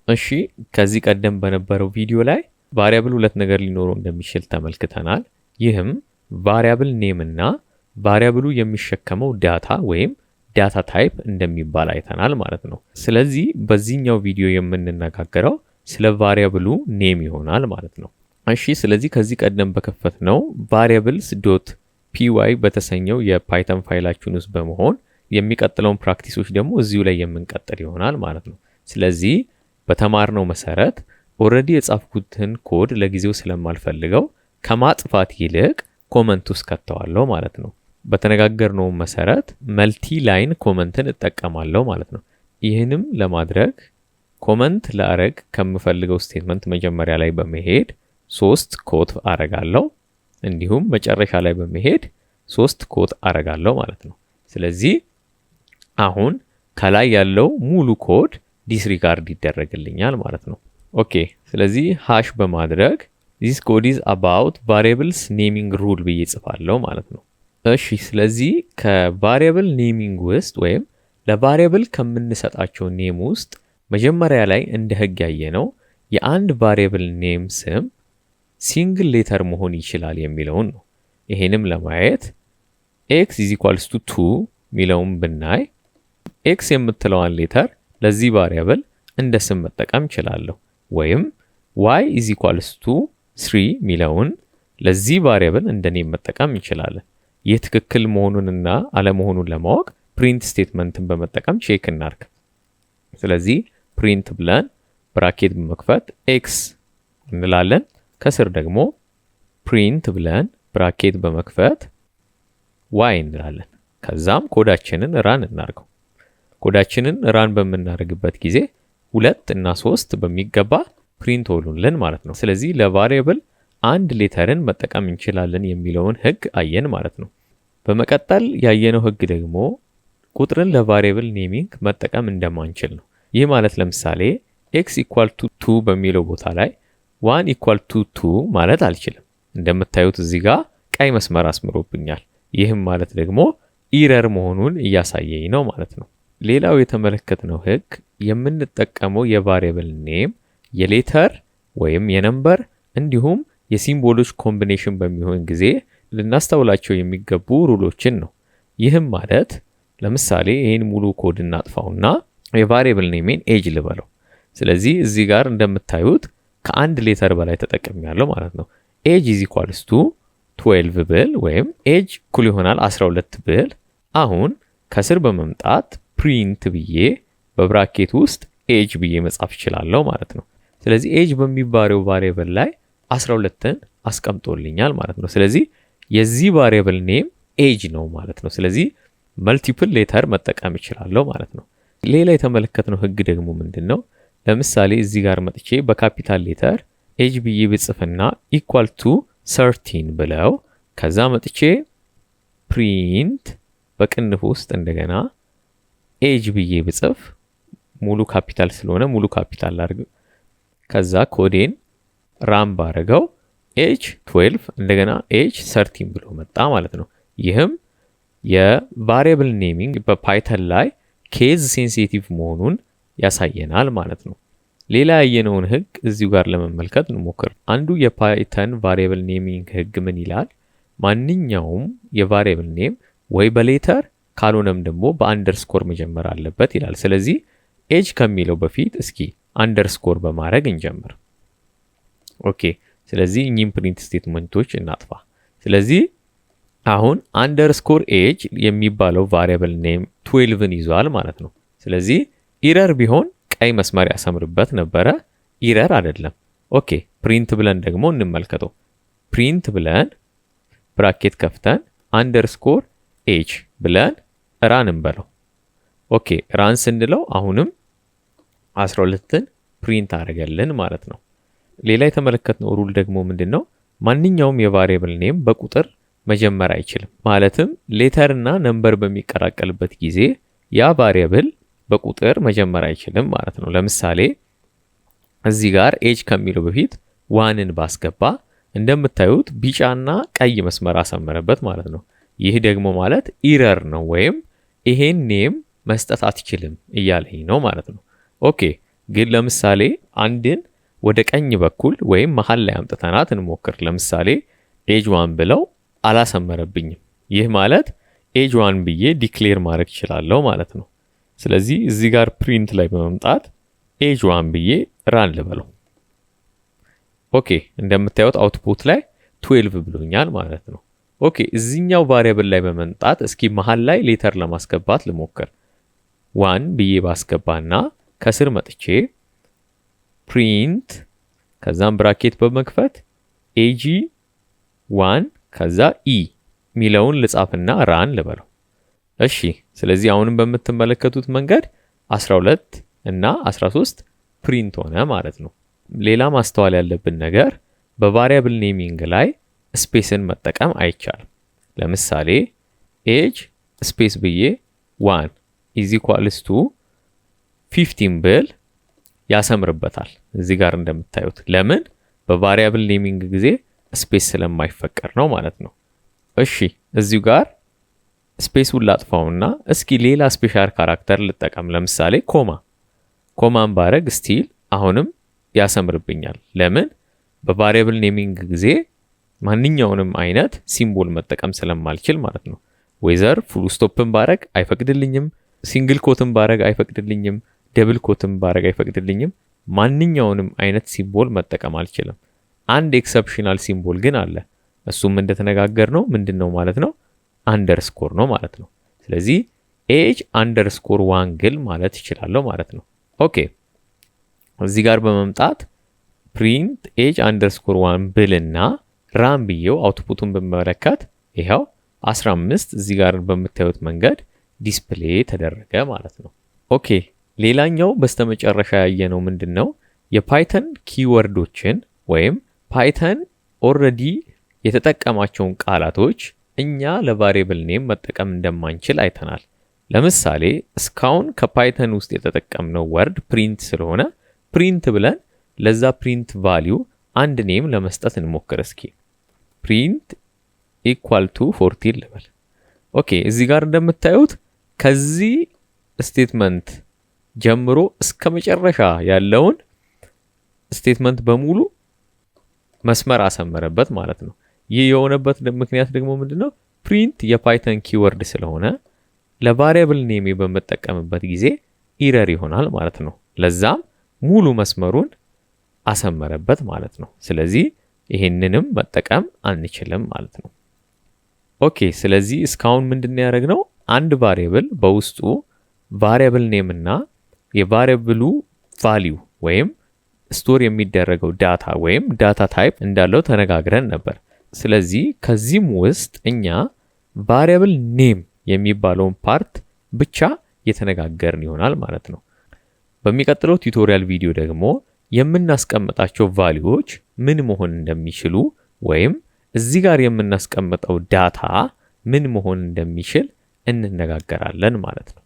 እሺ ከዚህ ቀደም በነበረው ቪዲዮ ላይ ቫሪያብል ሁለት ነገር ሊኖረው እንደሚችል ተመልክተናል። ይህም ቫሪያብል ኔም እና ቫሪያብሉ የሚሸከመው ዳታ ወይም ዳታ ታይፕ እንደሚባል አይተናል ማለት ነው። ስለዚህ በዚህኛው ቪዲዮ የምንነጋገረው ስለ ቫሪያብሉ ኔም ይሆናል ማለት ነው። እሺ ስለዚህ ከዚህ ቀደም በከፈትነው variables.py በተሰኘው የፓይተን ፋይላችን ውስጥ በመሆን የሚቀጥለውን ፕራክቲሶች ደግሞ እዚሁ ላይ የምንቀጥል ይሆናል ማለት ነው። ስለዚህ በተማርነው መሰረት ኦልሬዲ የጻፍኩትን ኮድ ለጊዜው ስለማልፈልገው ከማጥፋት ይልቅ ኮመንት ውስጥ ከተዋለሁ ማለት ነው። በተነጋገርነው መሰረት መልቲ ላይን ኮመንትን እጠቀማለሁ ማለት ነው። ይህንም ለማድረግ ኮመንት ላረግ ከምፈልገው ስቴትመንት መጀመሪያ ላይ በመሄድ 3 ኮት አረጋለሁ፣ እንዲሁም መጨረሻ ላይ በመሄድ 3 ኮት አረጋለሁ ማለት ነው። ስለዚህ አሁን ከላይ ያለው ሙሉ ኮድ ዲስሪጋርድ ይደረግልኛል ማለት ነው። ኦኬ ስለዚህ ሃሽ በማድረግ this code is about variables naming rule ብዬ ጽፋለሁ ማለት ነው። እሺ ስለዚህ ከቫሪያብል ኔሚንግ ውስጥ ወይም ለቫሪያብል ከምንሰጣቸው ኔም ውስጥ መጀመሪያ ላይ እንደ ህግ ያየነው የአንድ ቫሪያብል ኔም ስም ሲንግል ሌተር መሆን ይችላል የሚለውን ነው። ይሄንም ለማየት x is equals to 2 ሚለውን ብናይ x የምትለዋን ሌተር ለዚህ ቫሪያብል እንደ ስም መጠቀም ይችላለሁ፣ ወይም y is equals to 3 ሚለውን ለዚህ ቫሪያብል እንደ ኔም መጠቀም እንችላለን። ይህ ትክክል መሆኑንና አለመሆኑን ለማወቅ ፕሪንት ስቴትመንትን በመጠቀም ቼክ እናርግ። ስለዚህ ፕሪንት ብለን ብራኬት በመክፈት x እንላለን። ከስር ደግሞ ፕሪንት ብለን ብራኬት በመክፈት y እንላለን። ከዛም ኮዳችንን ራን እናርገው። ኮዳችንን ራን በምናደርግበት ጊዜ 2 እና 3 በሚገባ ፕሪንት ሆኑልን ማለት ነው። ስለዚህ ለቫሪያብል አንድ ሌተርን መጠቀም እንችላለን የሚለውን ህግ አየን ማለት ነው። በመቀጠል ያየነው ህግ ደግሞ ቁጥርን ለቫሪያብል ኔሚንግ መጠቀም እንደማንችል ነው። ይህ ማለት ለምሳሌ x equal to 2 በሚለው ቦታ ላይ 1 equal to 2 ማለት አልችልም። እንደምታዩት እዚህ ጋር ቀይ መስመር አስምሮብኛል። ይህም ማለት ደግሞ ኢረር መሆኑን እያሳየኝ ነው ማለት ነው። ሌላው የተመለከትነው ህግ የምንጠቀመው የቫሪያብል ኔም የሌተር ወይም የነምበር እንዲሁም የሲምቦሎች ኮምቢኔሽን በሚሆን ጊዜ ልናስተውላቸው የሚገቡ ሩሎችን ነው። ይህም ማለት ለምሳሌ ይህን ሙሉ ኮድ እናጥፋውና የቫሪያብል ኔሜን ኤጅ ልበለው። ስለዚህ እዚህ ጋር እንደምታዩት ከአንድ ሌተር በላይ ተጠቅሜያለሁ ማለት ነው። ኤጅ is equals to 12 ብል ወይም ኤጅ እኩል ይሆናል 12 ብል አሁን ከስር በመምጣት ፕሪንት ብዬ በብራኬት ውስጥ ኤጅ ብዬ መጻፍ እችላለሁ ማለት ነው። ስለዚህ ኤጅ በሚባለው ቫሪያብል ላይ 12ን አስቀምጦልኛል ማለት ነው። ስለዚህ የዚህ ቫሪያብል ኔም ኤጅ ነው ማለት ነው። ስለዚህ መልቲፕል ሌተር መጠቀም እችላለሁ ማለት ነው። ሌላ የተመለከትነው ህግ ደግሞ ምንድነው? ለምሳሌ እዚህ ጋር መጥቼ በካፒታል ሌተር ኤጅ ብዬ ብጽፍና ኢኳል ቱ 13 ብለው ከዛ መጥቼ ፕሪንት በቅንፍ ውስጥ እንደገና ኤጅ ብዬ ብጽፍ ሙሉ ካፒታል ስለሆነ ሙሉ ካፒታል አድርግ። ከዛ ኮዴን ራም ባረገው ኤጅ 12 እንደገና ኤጅ 13 ብሎ መጣ ማለት ነው። ይህም የቫሪያብል ኔሚንግ በፓይተን ላይ ኬዝ ሴንሲቲቭ መሆኑን ያሳየናል ማለት ነው። ሌላ ያየነውን ህግ እዚሁ ጋር ለመመልከት እንሞክር። አንዱ የፓይተን ቫሪያብል ኔሚንግ ህግ ምን ይላል? ማንኛውም የቫሪያብል ኔም ወይ በሌተር ካልሆነም ደግሞ በአንደርስኮር መጀመር አለበት ይላል። ስለዚህ ኤጅ ከሚለው በፊት እስኪ አንደርስኮር በማድረግ እንጀምር። ኦኬ ስለዚህ እኚህን ፕሪንት ስቴትመንቶች እናጥፋ። ስለዚህ አሁን አንደርስኮር ኤጅ የሚባለው ቫሪያብል ኔም 12ን ይዟል ማለት ነው። ስለዚህ ኢረር ቢሆን ቀይ መስመር ያሰምርበት ነበረ፣ ኢረር አይደለም። ኦኬ ፕሪንት ብለን ደግሞ እንመልከተው። ፕሪንት ብለን ብራኬት ከፍተን አንደርስኮር ኤጅ ብለን ራን እንበለው። ኦኬ ራን ስንለው አሁንም 12ን ፕሪንት አደረገልን ማለት ነው። ሌላ የተመለከትነው ሩል ደግሞ ምንድነው? ማንኛውም የቫሪያብል ኔም በቁጥር መጀመር አይችልም። ማለትም ሌተር እና ነምበር በሚቀላቀልበት ጊዜ ያ ቫሪያብል በቁጥር መጀመር አይችልም ማለት ነው። ለምሳሌ እዚህ ጋር ኤጅ ከሚለው በፊት ዋንን ባስገባ እንደምታዩት ቢጫና ቀይ መስመር አሰመረበት ማለት ነው። ይህ ደግሞ ማለት ኢረር ነው ወይም ይሄን ኔም መስጠት አትችልም እያለኝ ነው ማለት ነው። ኦኬ ግን ለምሳሌ አንድን ወደ ቀኝ በኩል ወይም መሃል ላይ አምጥተናት እንሞክር። ለምሳሌ ኤጅ 1 ብለው አላሰመረብኝም። ይህ ማለት ኤጅ 1 ብዬ ዲክሌር ማድረግ ይችላለሁ ማለት ነው። ስለዚህ እዚህ ጋር ፕሪንት ላይ በመምጣት ኤጅ 1 ብዬ ራን ልበለው። ኦኬ እንደምታዩት አውትፑት ላይ 12 ብሎኛል ማለት ነው። ኦኬ እዚህኛው ቫሪያብል ላይ በመምጣት እስኪ መሃል ላይ ሌተር ለማስገባት ልሞክር። 1 ብዬ ባስገባና ከስር መጥቼ ፕሪንት ከዛም ብራኬት በመክፈት ኤጂ 1 ከዛ ኢ ሚለውን ልጻፍና ራን ልበለው። እሺ ስለዚህ አሁንም በምትመለከቱት መንገድ 12 እና 13 ፕሪንት ሆነ ማለት ነው። ሌላ ማስተዋል ያለብን ነገር በቫሪያብል ኔሚንግ ላይ ስፔስን መጠቀም አይቻልም። ለምሳሌ ኤጅ ስፔስ ብዬ 1 ኢዝ ኢኳልስ ቱ 15 ብል ያሰምርበታል። እዚህ ጋር እንደምታዩት ለምን በቫሪያብል ኔሚንግ ጊዜ ስፔስ ስለማይፈቀድ ነው ማለት ነው። እሺ እዚሁ ጋር ስፔሱን ላጥፋውና እስኪ ሌላ ስፔሻል ካራክተር ልጠቀም። ለምሳሌ ኮማን ባረግ ስቲል አሁንም ያሰምርብኛል። ለምን በቫሪያብል ኔሚንግ ጊዜ ማንኛውንም አይነት ሲምቦል መጠቀም ስለማልችል ማለት ነው። ዌዘር ፉል ስቶፕን ባረግ አይፈቅድልኝም፣ ሲንግል ኮትን ባረግ አይፈቅድልኝም፣ ደብል ኮትን ባረግ አይፈቅድልኝም። ማንኛውንም አይነት ሲምቦል መጠቀም አልችልም። አንድ ኤክሰፕሽናል ሲምቦል ግን አለ። እሱም እንደተነጋገርነው ምንድነው ማለት ነው? አንደርስኮር ነው ማለት ነው። ስለዚህ ኤጅ አንደርስኮር 1 ግል ማለት ይችላለሁ ማለት ነው። ኦኬ እዚህ ጋር በመምጣት ፕሪንት ኤጅ አንደርስኮር 1 ብልና ራን ብዬው አውትፑቱን በመመለከት ይሄው 15 እዚህ ጋር በምታዩት መንገድ ዲስፕሌይ ተደረገ ማለት ነው። ኦኬ ሌላኛው በስተመጨረሻ ያየነው ምንድነው? የፓይተን ኪወርዶችን ወይም ፓይተን ኦልሬዲ የተጠቀማቸውን ቃላቶች እኛ ለቫሪያብል ኔም መጠቀም እንደማንችል አይተናል። ለምሳሌ እስካሁን ከፓይተን ውስጥ የተጠቀምነው ወርድ ፕሪንት ስለሆነ ፕሪንት ብለን ለዛ ፕሪንት ቫልዩ አንድ ኔም ለመስጠት እንሞክር እስኪ። ፕሪንት ኢኳል ቱ 14 ልበል። ኦኬ እዚህ ጋር እንደምታዩት ከዚህ ስቴትመንት ጀምሮ እስከ መጨረሻ ያለውን ስቴትመንት በሙሉ መስመር አሰመረበት ማለት ነው። ይህ የሆነበት ምክንያት ደግሞ ምንድነው? ፕሪንት የፓይተን ኪወርድ ስለሆነ ለቫሪያብል ኔም በመጠቀምበት ጊዜ ኢረር ይሆናል ማለት ነው። ለዛም ሙሉ መስመሩን አሰመረበት ማለት ነው። ስለዚህ ይሄንንም መጠቀም አንችልም ማለት ነው። ኦኬ ስለዚህ እስካሁን ምንድነው ያደረግነው? አንድ ቫሪያብል በውስጡ ቫሪያብል ኔም እና የቫሪያብሉ ቫልዩ ወይም ስቶር የሚደረገው ዳታ ወይም ዳታ ታይፕ እንዳለው ተነጋግረን ነበር። ስለዚህ ከዚህም ውስጥ እኛ ቫሪያብል ኔም የሚባለውን ፓርት ብቻ የተነጋገርን ይሆናል ማለት ነው። በሚቀጥለው ቱቶሪያል ቪዲዮ ደግሞ የምናስቀምጣቸው ቫልዩዎች ምን መሆን እንደሚችሉ ወይም እዚህ ጋር የምናስቀምጠው ዳታ ምን መሆን እንደሚችል እንነጋገራለን ማለት ነው።